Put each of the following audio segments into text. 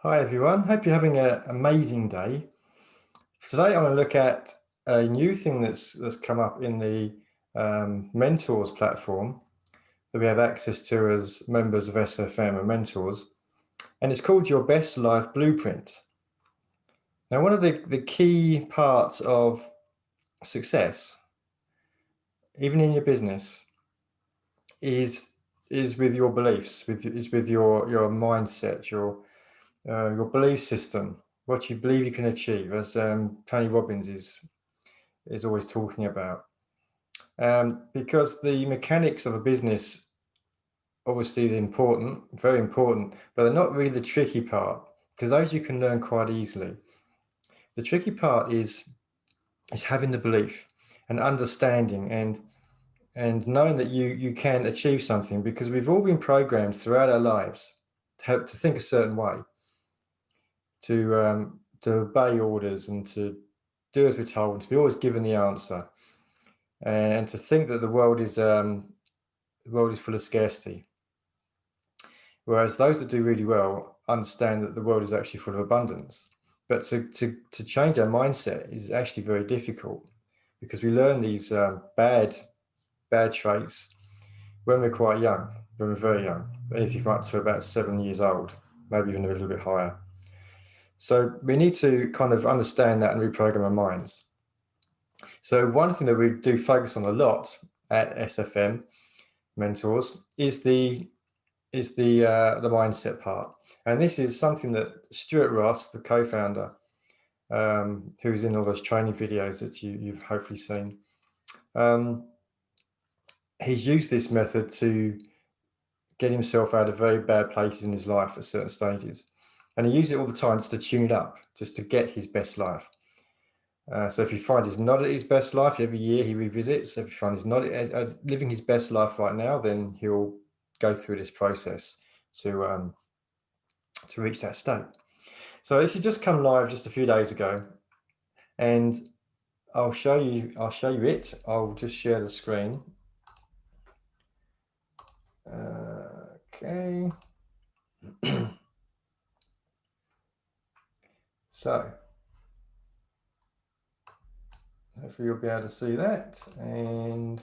Hi everyone, hope you're having an amazing day. Today I'm going to look at a new thing that's come up in the Mentors platform that we have access to as members of SFM and mentors, and it's called Your Best Life Blueprint. Now, one of the key parts of success, even in your business, is with your beliefs, is with your mindset, your belief system, what you believe you can achieve, as Tony Robbins is always talking about. Because the mechanics of a business, obviously, they're important, very important, but they're not really the tricky part, because those you can learn quite easily. The tricky part is having the belief and understanding and knowing that you can achieve something, because we've all been programmed throughout our lives to think a certain way, to obey orders and to do as we're told, and to be always given the answer, and to think that the world is full of scarcity. Whereas those that do really well understand that the world is actually full of abundance. But to change our mindset is actually very difficult, because we learn these bad traits when we're quite young, when we're very young, anything up to about 7 years old, maybe even a little bit higher. So we need to kind of understand that and reprogram our minds. So one thing that we do focus on a lot at SFM Mentors is the mindset part, and this is something that Stuart Ross, the co-founder, who's in all those training videos that you've hopefully seen, he's used this method to get himself out of very bad places in his life at certain stages, and he uses it all the time just to tune it up, just to get his best life. So if he finds he's not at his best life, every year he revisits. If he finds he's not living his best life right now, then he'll go through this process to reach that state. So this has just come live just a few days ago, and I'll show you it. I'll just share the screen. Okay. So hopefully you'll be able to see that, and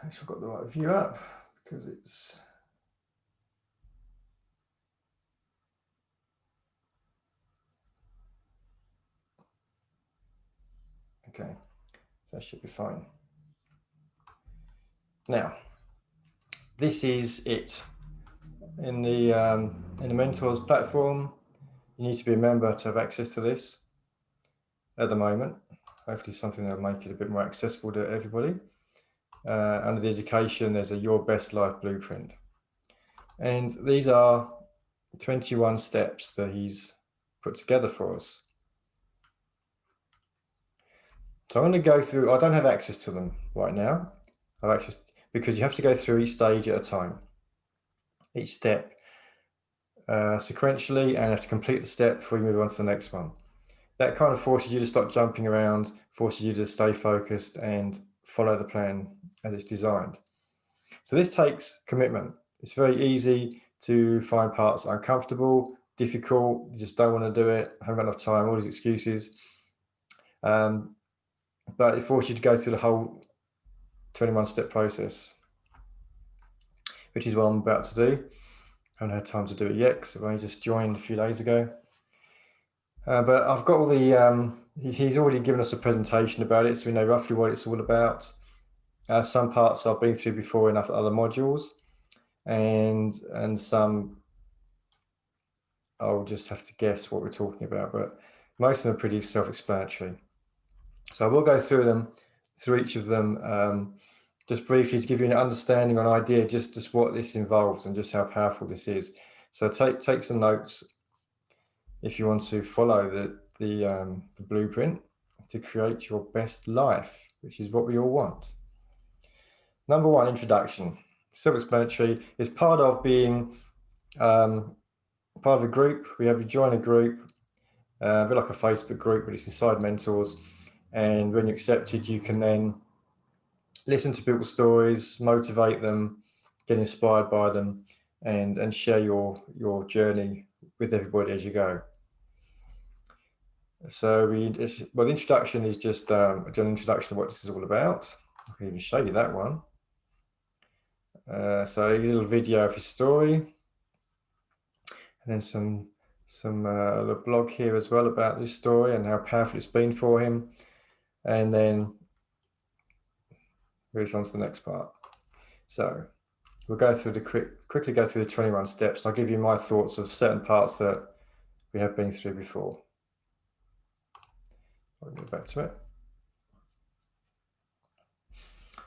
actually I've got the right view up because it's okay. That should be fine. Now, this is it in the Mentors platform. You need to be a member to have access to this at the moment. Hopefully something that'll make it a bit more accessible to everybody. Under the education, there's a Your Best Life Blueprint. And these are 21 steps that he's put together for us. So I'm going to go through, I don't have access to them right now. I have access because you have to go through each stage at a time, each step sequentially, and have to complete the step before you move on to the next one. That kind of forces you to stop jumping around, forces you to stay focused and follow the plan as it's designed. So this takes commitment. It's very easy to find parts uncomfortable, difficult, you just don't want to do it, haven't got enough time, all these excuses. But it forces you to go through the whole 21-step process, which is what I'm about to do. I haven't had time to do it yet because I've only just joined a few days ago. But I've got all the, he's already given us a presentation about it, so we know roughly what it's all about. Some parts I've been through before in other modules, and some I'll just have to guess what we're talking about, but most of them are pretty self-explanatory. So I will go through each of them, just briefly to give you an understanding or an idea just what this involves and just how powerful this is. So take some notes if you want to follow the blueprint to create your best life, which is what we all want. Number one, introduction. Self-explanatory. It's part of being part of a group. You join a group, a bit like a Facebook group, but it's inside Mentors. And when you're accepted, you can then listen to people's stories, motivate them, get inspired by them, and share your journey with everybody as you go. So the introduction is just an introduction of what this is all about. I can even show you that one. So a little video of his story, and then some a blog here as well about this story and how powerful it's been for him. And then moves on to the next part. So we'll go through quickly go through the 21 steps. I'll give you my thoughts of certain parts that we have been through before. I'll go back to it.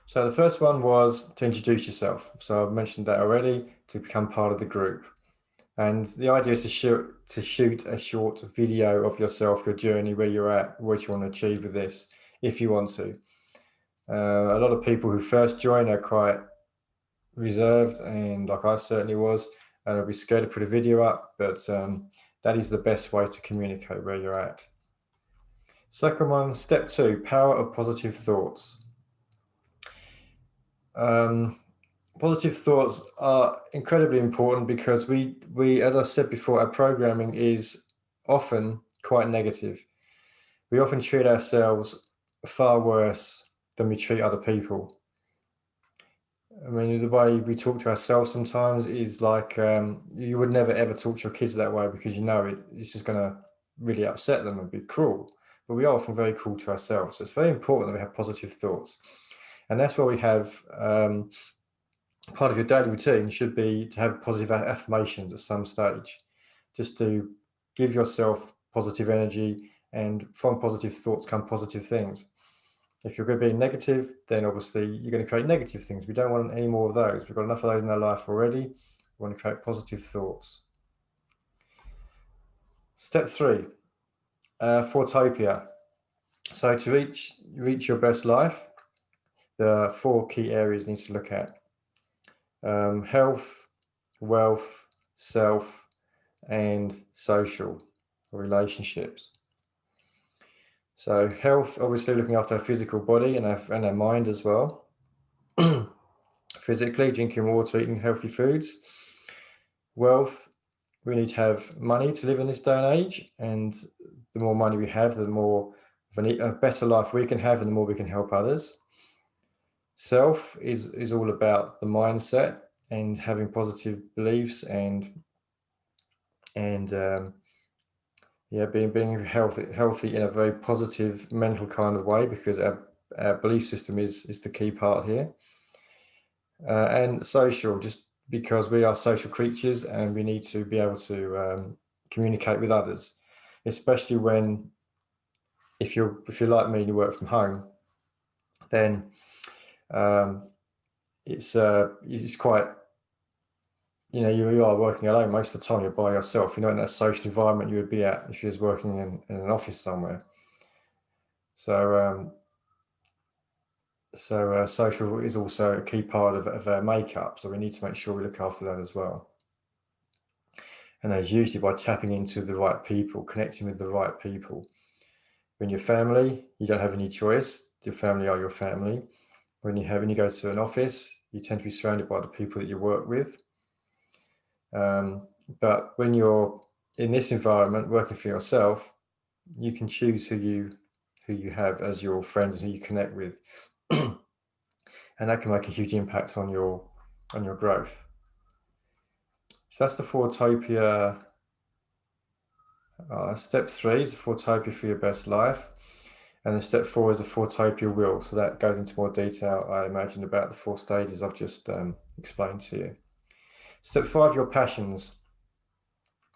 So the first one was to introduce yourself. So I've mentioned that already, to become part of the group. And the idea is to shoot a short video of yourself, your journey, where you're at, what you want to achieve with this, if you want to. A lot of people who first join are quite reserved, and like I certainly was, and I'll be scared to put a video up, but that is the best way to communicate where you're at. Second one, step 2, power of positive thoughts. Positive thoughts are incredibly important because we, as I said before, our programming is often quite negative. We often treat ourselves far worse than we treat other people. I mean, the way we talk to ourselves sometimes is like you would never ever talk to your kids that way, because you know it's just going to really upset them and be cruel. But we are often very cruel to ourselves. So it's very important that we have positive thoughts. And that's why we have part of your daily routine should be to have positive affirmations at some stage, just to give yourself positive energy, and from positive thoughts come positive things. If you're going to be negative, then obviously you're going to create negative things. We don't want any more of those. We've got enough of those in our life already. We want to create positive thoughts. Step 3, Fourtopia. So to reach your best life, there are 4 key areas you need to look at. Health, wealth, self, and social, or relationships. So health, obviously looking after our physical body and our mind as well. Physically, drinking water, eating healthy foods. Wealth, we need to have money to live in this day and age, and the more money we have, the more of a better life we can have, and the more we can help others. Self is all about the mindset and having positive beliefs and being healthy in a very positive mental kind of way, because our belief system is the key part here. And social, just because we are social creatures and we need to be able to communicate with others, especially if you're like me and you work from home, then it's quite, you are working alone most of the time. You're by yourself. You're not in that social environment you would be at if you was working in an office somewhere. So social is also a key part of our makeup. So we need to make sure we look after that as well. And that's usually by tapping into the right people, connecting with the right people. When you're family, you don't have any choice. Your family are your family. When you go to an office, you tend to be surrounded by the people that you work with. But when you're in this environment, working for yourself, you can choose who you have as your friends and who you connect with, and that can make a huge impact on your growth. So that's the Fourtopia. Step 3 is the Fourtopia for your best life, and then step 4 is the Fourtopia wheel. So that goes into more detail, I imagine, about the 4 stages I've just explained to you. Step 5, your passions.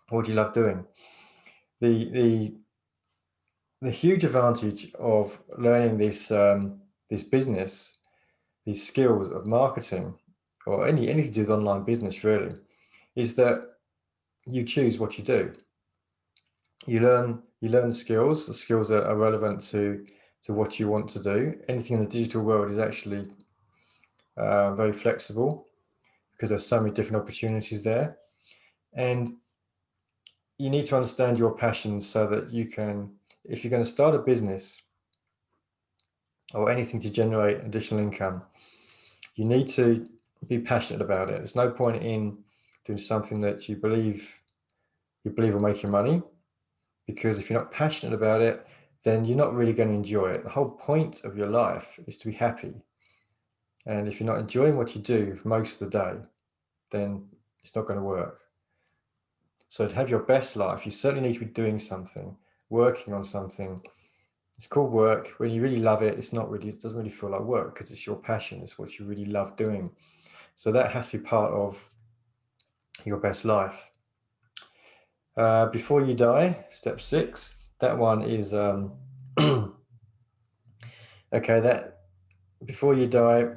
What do you love doing? The huge advantage of learning this business, these skills of marketing, or anything to do with online business really, is that you choose what you do. You learn skills. The skills are relevant to what you want to do. Anything in the digital world is actually very flexible, because there's so many different opportunities there, and you need to understand your passions so that you can, if you're going to start a business or anything to generate additional income, you need to be passionate about it. There's no point in doing something that you believe will make you money. Because if you're not passionate about it, then you're not really going to enjoy it. The whole point of your life is to be happy. And if you're not enjoying what you do most of the day, then it's not going to work. So to have your best life, you certainly need to be doing something, working on something. It's called work. When you really love it, it doesn't really feel like work because it's your passion. It's what you really love doing. So that has to be part of your best life. Before you die, step 6, that one is, okay, that before you die,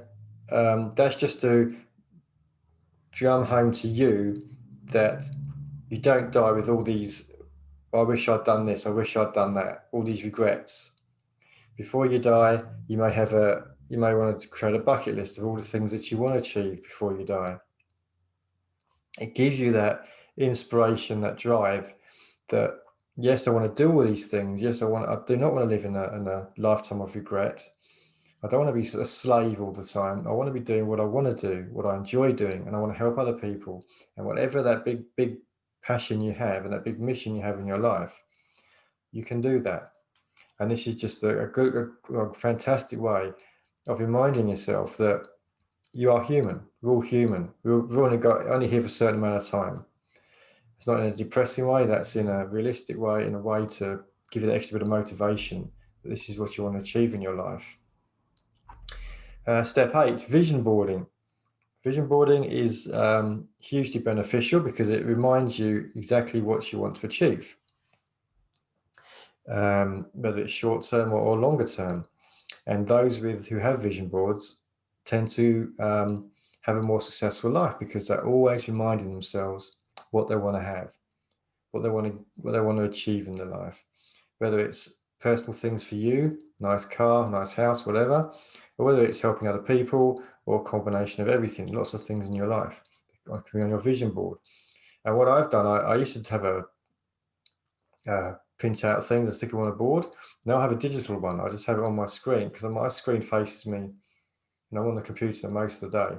that's just to drum home to you that you don't die with all these, I wish I'd done this, I wish I'd done that, all these regrets. Before you die, you may want to create a bucket list of all the things that you want to achieve before you die. It gives you that inspiration, that drive, that yes, I want to do all these things. Yes, I do not want to live in a lifetime of regret. I don't want to be a slave all the time. I want to be doing what I want to do, what I enjoy doing, and I want to help other people. And whatever that big passion you have and that big mission you have in your life, you can do that. And this is just a fantastic way of reminding yourself that you are human. We're all human. We're only here for a certain amount of time. It's not in a depressing way. That's in a realistic way, in a way to give you an extra bit of motivation that this is what you want to achieve in your life. Step 8, vision boarding. Vision boarding is hugely beneficial because it reminds you exactly what you want to achieve, whether it's short term or longer term. And those who have vision boards tend to have a more successful life because they're always reminding themselves what they want to have, what they want to achieve in their life, whether it's personal things for you, nice car, nice house, whatever, or whether it's helping other people or a combination of everything, lots of things in your life that can be on your vision board. And what I've done, I used to have a print out things and stick them on a board. Now I have a digital one. I just have it on my screen because my screen faces me and I'm on the computer most of the day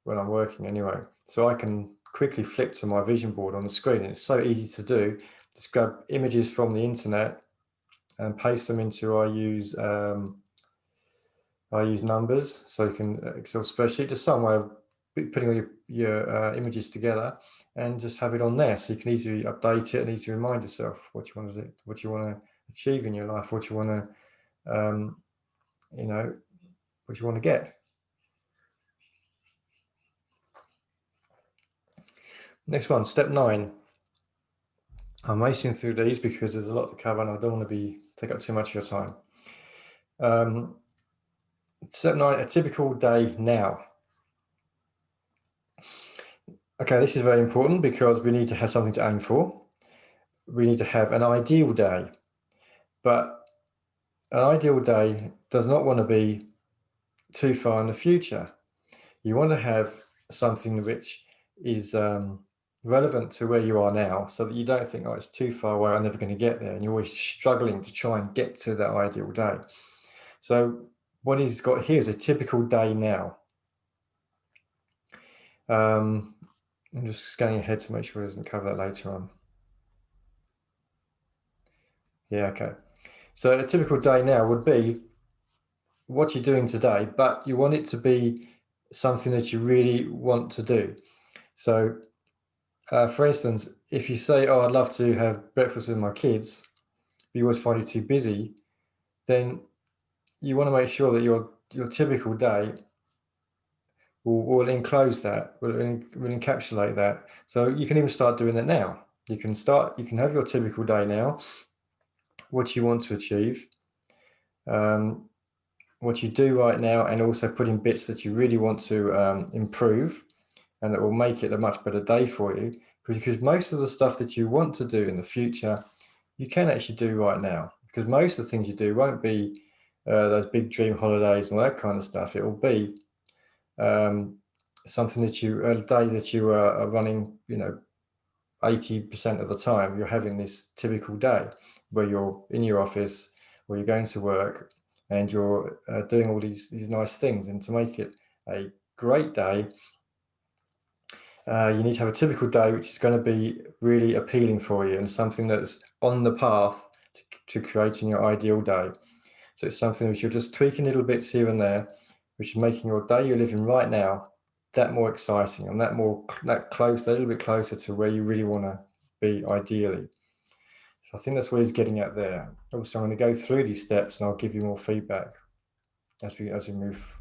when I'm working anyway. So I can quickly flip to my vision board on the screen. And it's so easy to do. Just grab images from the internet and paste them into, I use numbers, so you can Excel spreadsheet, just some way of putting all your images together and just have it on there, so you can easily update it and easily remind yourself what you want to do, what you want to achieve in your life, what you want to, what you want to get. Next one, step 9. I'm racing through these because there's a lot to cover and I don't want to take up too much of your time. Step 9, a typical day now. Okay, this is very important because we need to have something to aim for. We need to have an ideal day, but an ideal day does not want to be too far in the future. You want to have something which is relevant to where you are now, so that you don't think, oh, it's too far away, I'm never going to get there, and you're always struggling to try and get to that ideal day. So what he's got here is a typical day now. I'm just scanning ahead to make sure it doesn't cover that later on. Yeah, okay. So a typical day now would be what you're doing today, but you want it to be something that you really want to do. So, for instance, if you say, oh, I'd love to have breakfast with my kids, but you always find you too busy, then you want to make sure that your typical day will enclose that, will encapsulate that. So you can even start doing that now. You can have your typical day now, what you want to achieve, what you do right now, and also put in bits that you really want to improve and that will make it a much better day for you, because most of the stuff that you want to do in the future, you can actually do right now, because most of the things you do won't be those big dream holidays and all that kind of stuff. It will be something that a day that you are running, 80% of the time, you're having this typical day where you're in your office, where you're going to work, and you're doing all these nice things. And to make it a great day, You need to have a typical day which is going to be really appealing for you and something that's on the path to creating your ideal day. So it's something which you're just tweaking little bits here and there, which is making your day you're living right now that more exciting and that little bit closer to where you really want to be ideally. So I think that's what he's getting at there. Also, I'm going to go through these steps and I'll give you more feedback as we move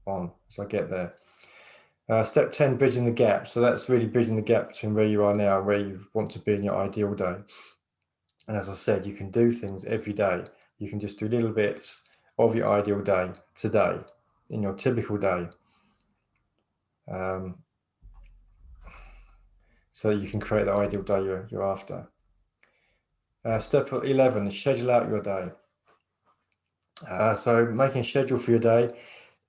on, as I get there. Step 10, bridging the gap. So that's really bridging the gap between where you are now and where you want to be in your ideal day. And as I said, you can do things every day. You can just do little bits of your ideal day today, in your typical day. So you can create the ideal day you're after. Step 11 is schedule out your day. So making a schedule for your day,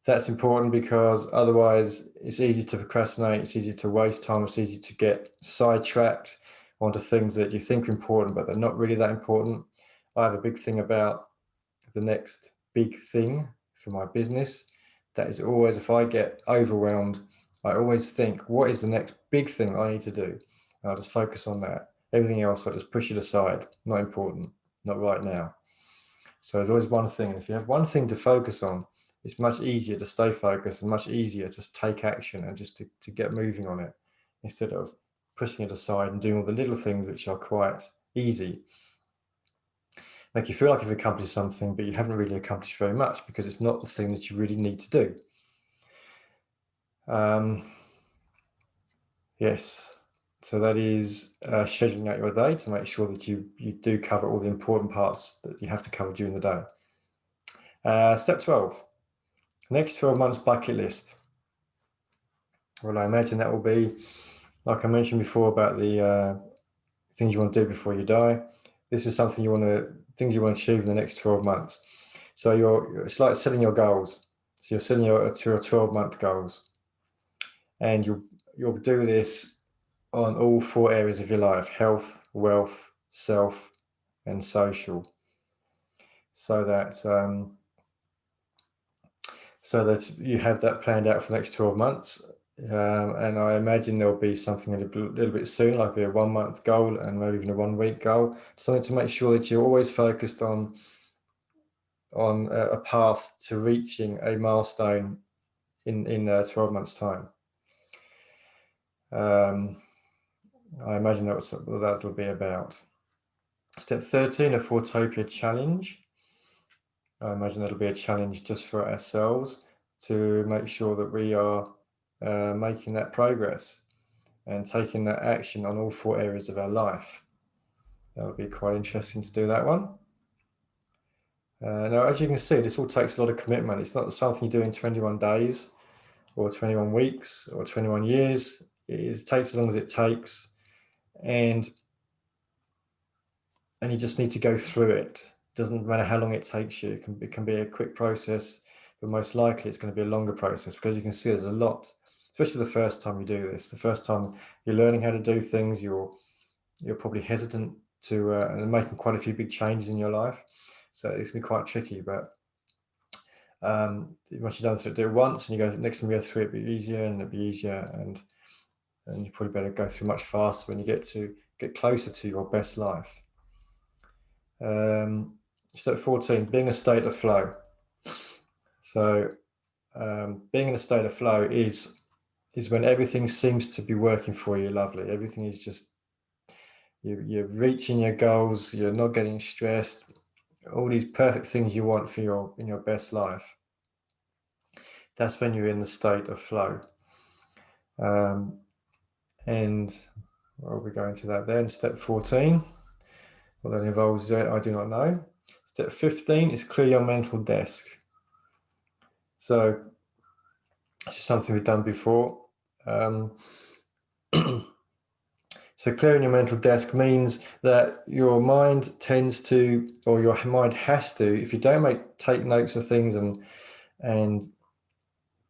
that's important because otherwise it's easy to procrastinate, it's easy to waste time, it's easy to get sidetracked onto things that you think are important, but they're not really that important. I have a big thing about the next big thing for my business. That is always, if I get overwhelmed, I always think, what is the next big thing I need to do? And I'll just focus on that. Everything else, I'll just push it aside. Not important, not right now. So there's always one thing. If you have one thing to focus on, it's much easier to stay focused and much easier to take action and just to get moving on it instead of pushing it aside and doing all the little things which are quite easy. Make you feel like you've accomplished something, but you haven't really accomplished very much because it's not the thing that you really need to do. Yes, so that is scheduling out your day to make sure that you do cover all the important parts that you have to cover during the day. Step 12, next 12 months bucket list. Well, I imagine that will be, like I mentioned before, about the things you want to do before you die. This is something things you want to achieve in the next 12 months. So it's like setting your goals. So you're setting your 12-month goals, and you'll do this on all 4 areas of your life: health, wealth, self, and social. So that you have that planned out for the next 12 months. And I imagine there'll be something a little bit soon, like a 1-month goal and maybe even a 1-week goal, something to make sure that you're always focused on a path to reaching a milestone in 12 months' time. I imagine that's what that will be about. Step 13, a Fourtopia challenge. I imagine that'll be a challenge just for ourselves to make sure that we are making that progress and taking that action on all 4 areas of our life. That'll be quite interesting to do that one. Now, as you can see, this all takes a lot of commitment. It's not something you do in 21 days or 21 weeks or 21 years. It takes as long as it takes, and you just need to go through it. It doesn't matter how long it takes you. It can be a quick process, but most likely it's going to be a longer process because you can see there's a lot, especially the first time you do this. The first time you're learning how to do things, you're probably hesitant to and making quite a few big changes in your life. So it's going to be quite tricky, but once you're done through it, do it once, and you go next time you go through it, it'll be easier, and it'll be easier, and you probably better go through much faster when you get closer to your best life. Step 14, being in a state of flow. So being in a state of flow is when everything seems to be working for you lovely. Everything is just, you're reaching your goals, you're not getting stressed, all these perfect things you want for in your best life. That's when you're in the state of flow. And we'll be going to that then. Step 14, what that involves, I do not know. Step 15 is clear your mental desk. So this is something we've done before. So clearing your mental desk means that your mind tends to, or your mind has to, if you don't take notes of things and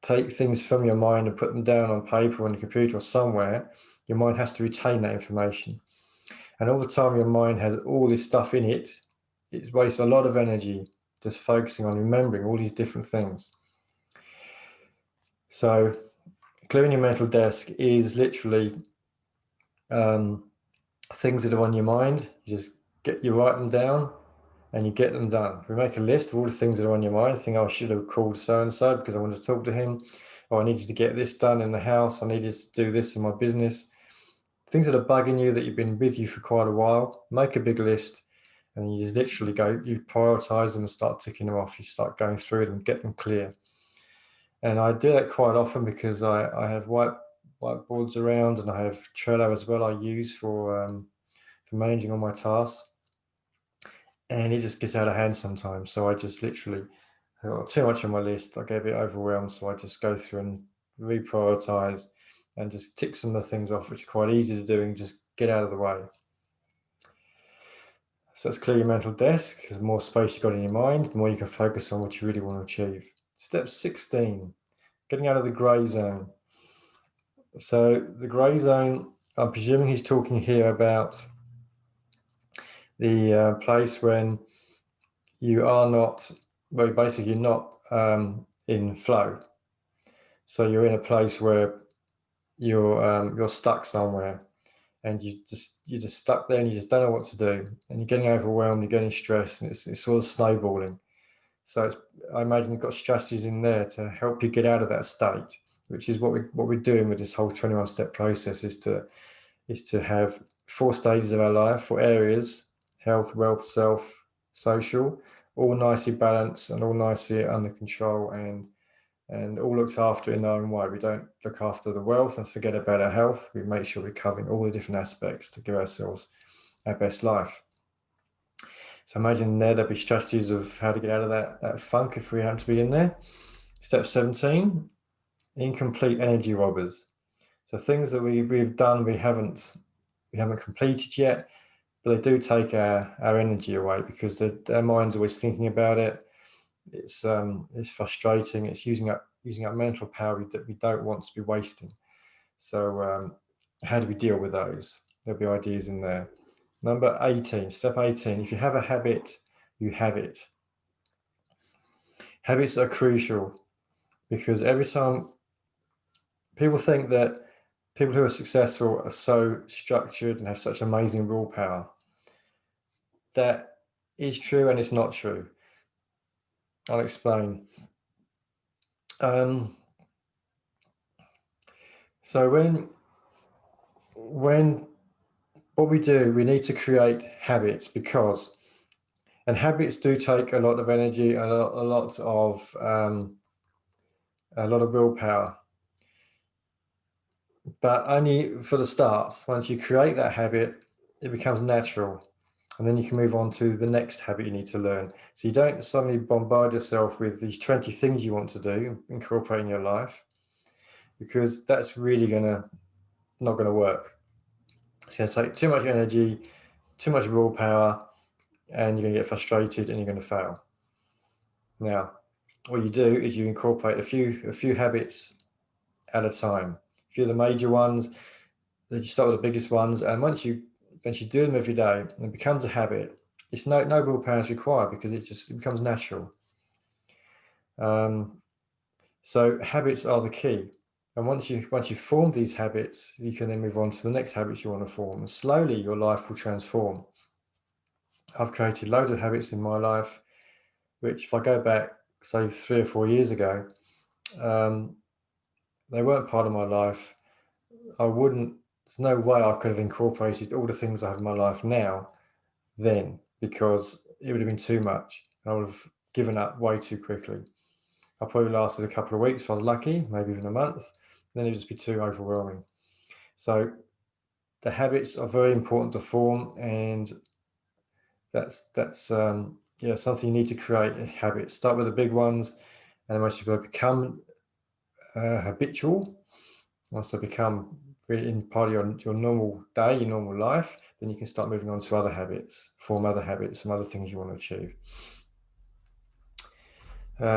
take things from your mind and put them down on paper or on the computer or somewhere, your mind has to retain that information. And all the time your mind has all this stuff in it, it wastes a lot of energy just focusing on remembering all these different things. So clearing your mental desk is literally things that are on your mind. You write them down and you get them done. We make a list of all the things that are on your mind. Think, oh, I should have called so-and-so because I wanted to talk to him. Or I needed to get this done in the house. I needed to do this in my business. Things that are bugging you that you've been with you for quite a while, make a big list and you just literally you prioritize them and start ticking them off. You start going through them, get them clear. And I do that quite often because I have whiteboards around, and I have Trello as well I use for managing all my tasks. And it just gets out of hand sometimes. So I just literally, I've got too much on my list. I get a bit overwhelmed. So I just go through and reprioritize and just tick some of the things off, which are quite easy to do, and just get out of the way. So let's clear your mental desk, because the more space you've got in your mind, the more you can focus on what you really want to achieve. Step 16, getting out of the grey zone. So the grey zone, I'm presuming he's talking here about the place when you are not, well, basically not in flow. So you're in a place where you're stuck somewhere, and you're just stuck there, and you just don't know what to do, and you're getting overwhelmed, you're getting stressed, and it's sort of snowballing. So I imagine you've got strategies in there to help you get out of that state, which is what we're doing with this whole 21-step process, is to have 4 stages of our life, 4 areas: health, wealth, self, social, all nicely balanced and all nicely under control, and all looked after in their own way. We don't look after the wealth and forget about our health. We make sure we're covering all the different aspects to give ourselves our best life. So imagine there'll be strategies of how to get out of that funk if we happen to be in there. Step 17, incomplete energy robbers. So things that we've done we haven't completed yet, but they do take our energy away, because our mind's always thinking about it. It's frustrating. It's using up mental power that we don't want to be wasting. So how do we deal with those? There'll be ideas in there. Number 18, step 18, if you have a habit, you have it. Habits are crucial, because every time people think that people who are successful are so structured and have such amazing willpower. That is true and it's not true. I'll explain. So when what we do, we need to create habits, and habits do take a lot of energy and a lot of willpower. But only for the start. Once you create that habit, it becomes natural. And then you can move on to the next habit you need to learn. So you don't suddenly bombard yourself with these 20 things you want to do, incorporate in your life, because that's really not going to work. It's going to take too much energy, too much willpower, and you're going to get frustrated and you're going to fail. Now, what you do is you incorporate a few habits at a time. A few of the major ones, then you start with the biggest ones, and once you do them every day and it becomes a habit, it's no willpower is required, because it becomes natural. So habits are the key, and once you form these habits, you can then move on to the next habits you want to form, and slowly your life will transform. I've created loads of habits in my life, which, if I go back, say 3 or 4 years ago, they weren't part of my life. There's no way I could have incorporated all the things I have in my life now then, because it would have been too much. I would have given up way too quickly. I probably lasted a couple of weeks if I was lucky, maybe even a month. Then it would just be too overwhelming. So the habits are very important to form, and that's something you need to create. A habit. Start with the big ones, and then once you've become habitual, once they become really in part of your normal day, your normal life, then you can start moving on to other habits, form other habits from other things you want to achieve.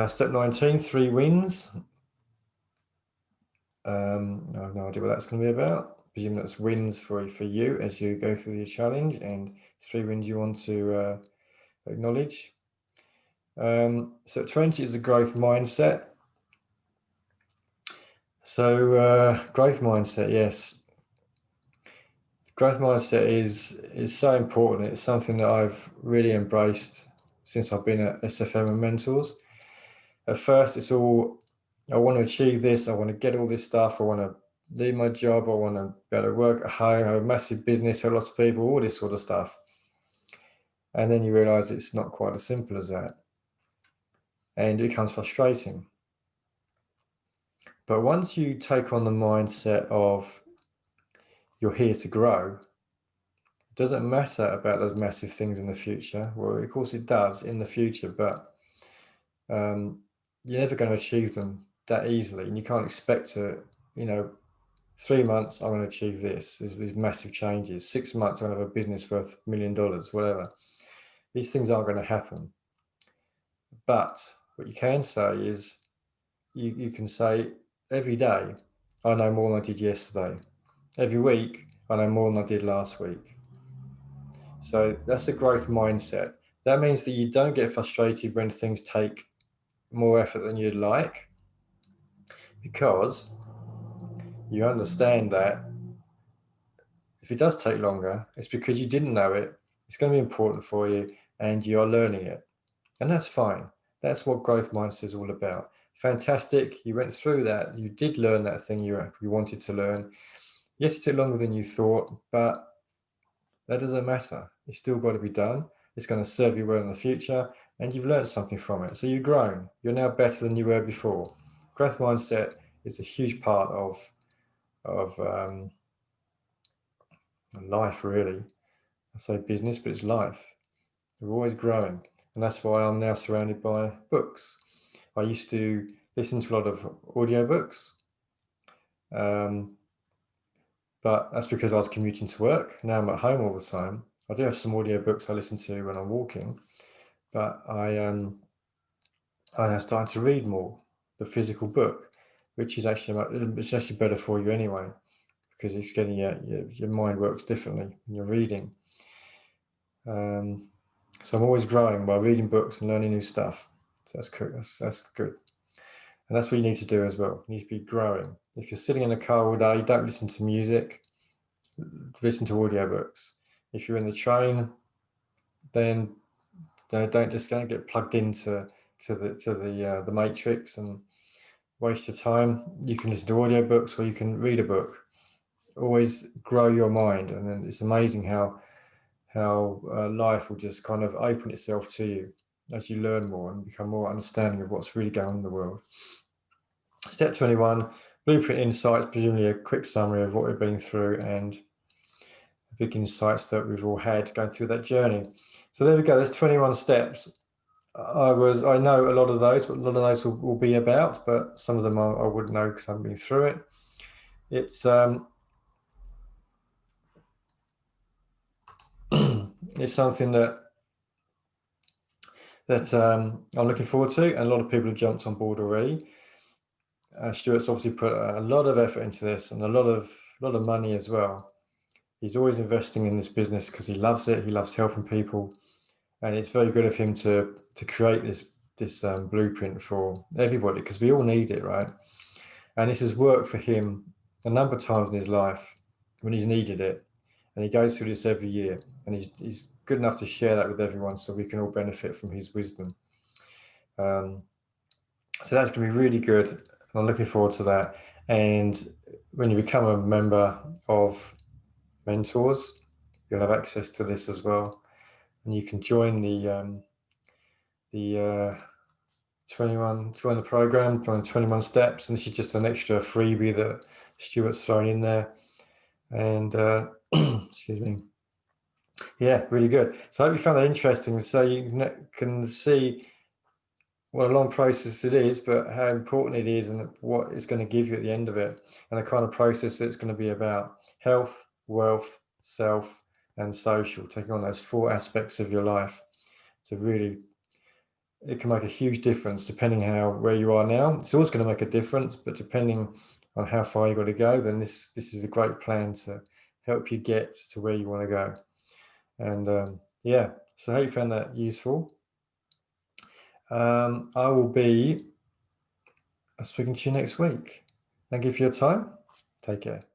Step 19, 3 wins. I have no idea what that's going to be about. I presume that's wins for you as you go through your challenge, and 3 wins you want to acknowledge. So 20 is a growth mindset. So growth mindset, yes. Growth mindset is so important. It's something that I've really embraced since I've been at SFM and Mentors. At first, it's all, I want to achieve this, I want to get all this stuff, I want to leave my job, I want to be able to work at home, have a massive business, help lots of people, all this sort of stuff. And then you realize it's not quite as simple as that. And it becomes frustrating. But once you take on the mindset of you're here to grow, it doesn't matter about those massive things in the future. Well, of course it does in the future, but you're never going to achieve them that easily. And you can't expect to, 3 months, I'm going to achieve this. There's these massive changes. 6 months, I'm going to have a business worth $1 million, whatever. These things aren't going to happen. But what you can say is, you can say, every day, I know more than I did yesterday. Every week, I know more than I did last week. So that's a growth mindset. That means that you don't get frustrated when things take more effort than you'd like, because you understand that if it does take longer, it's because you didn't know it, it's going to be important for you, and you're learning it. And that's fine. That's what growth mindset is all about. Fantastic. You went through that. You did learn that thing you wanted to learn. Yes, it took longer than you thought, but that doesn't matter. It's still got to be done. It's going to serve you well in the future, and you've learned something from it. So you've grown. You're now better than you were before. Growth mindset is a huge part of life, really. I say business, but it's life. We're always growing, and that's why I'm now surrounded by books. I used to listen to a lot of audiobooks, but that's because I was commuting to work. Now I'm at home all the time. I do have some audiobooks I listen to when I'm walking, but I'm now starting to read more, the physical book, which is actually better for you anyway, because it's getting your mind works differently when you're reading. So I'm always growing by reading books and learning new stuff. So that's good. That's good. And that's what you need to do as well. You need to be growing. If you're sitting in a car all day, don't listen to music, listen to audiobooks. If you're in the train, then don't just get plugged into the matrix and waste your time. You can listen to audiobooks, or you can read a book. Always grow your mind, and then it's amazing how life will just kind of open itself to you as you learn more and become more understanding of what's really going on in the world. Step 21, blueprint insights, presumably a quick summary of what we've been through and big insights that we've all had going through that journey. So there we go. There's 21 steps. I know a lot of those, but a lot of those will be about, but some of them I wouldn't know because I haven't been through it. It's it's something that I'm looking forward to, and a lot of people have jumped on board already. Stuart's obviously put a lot of effort into this, and a lot of money as well. He's always investing in this business because he loves it. He loves helping people, and it's very good of him to create this blueprint for everybody, because we all need it, right? And this has worked for him a number of times in his life when he's needed it, and he goes through this every year, and he's good enough to share that with everyone so we can all benefit from his wisdom. So that's going to be really good, and I'm looking forward to that. And when you become a member of Mentors, you'll have access to this as well, and you can join the 21 join the program, join 21 steps, and this is just an extra freebie that Stuart's thrown in there. And excuse me. Yeah, really good. So I hope you found that interesting. So you can see what a long process it is, but how important it is, and what it's going to give you at the end of it, and the kind of process that's going to be about: health, wealth, self, and social, taking on those 4 aspects of your life. So really, it can make a huge difference depending where you are now. It's always going to make a difference, but depending on how far you've got to go, then this is a great plan to help you get to where you want to go. And yeah, so I hope you found that useful. I will be speaking to you next week. Thank you for your time. Take care.